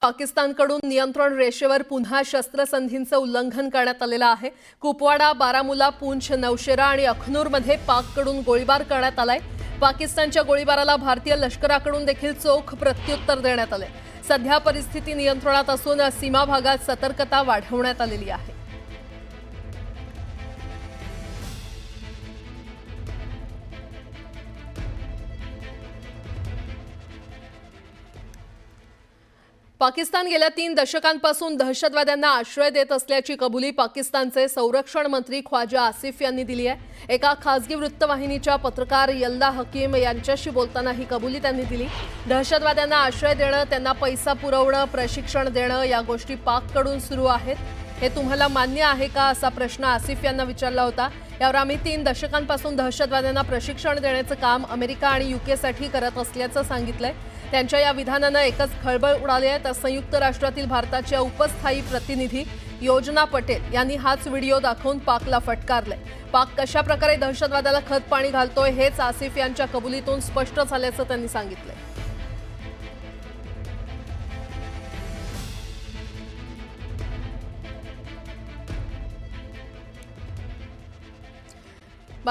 पाकिस्तानकडून नियंत्रण रेषेवर पुन्हा शस्त्रसंधींचं उल्लंघन करण्यात आलेलं आहे। कुपवाडा, बारामुला, पूंछ, नौशेरा आणि अखनूरमध्ये पाककडून गोळीबार करण्यात आलाय। पाकिस्तानच्या गोळीबाराला भारतीय लष्कराकडून देखील चोख प्रत्युत्तर देण्यात आले। सध्या परिस्थिती नियंत्रणात असून सीमा भागात सतर्कता वाढवण्यात आलेली आहे। पाकिस्तान गेल्या 3 दशकांपासून दहशतवाद्यांना आश्रय देत असल्याची कबुली पाकिस्तानचे संरक्षण मंत्री ख्वाजा आसिफ यांनी दिली आहे। एका खासगी वृत्तवाहिनीच्या पत्रकार यल्ला हकीम यांच्याशी बोलताना ही कबुली त्यांनी दिली। दहशतवाद्यांना आश्रय देणं, त्यांना पैसा पुरवणं, प्रशिक्षण देणं या गोष्टी पाककडून सुरू आहेत। हे तुम्हाला मान्य आहे का, असा प्रश्न आसिफ यांना विचारला होता। यावर आम्ही 3 दशकांपासून दहशतवाद्यांना प्रशिक्षण देण्याचं काम अमेरिका आणि यूकेसाठी करत असल्याचं सांगितलंय। त्यांच्या या विधानानं एकच खळबळ उडाली आहे। तर संयुक्त राष्ट्रातील भारताच्या उपस्थायी प्रतिनिधी योजना पटेल यांनी हाच व्हिडिओ दाखवून पाकला फटकारलंय। पाक कशा प्रकारे दहशतवादाला खतपाणी घालतोय हेच आसिफ यांच्या कबुलीतून स्पष्ट झाल्याचं त्यांनी सांगितलंय।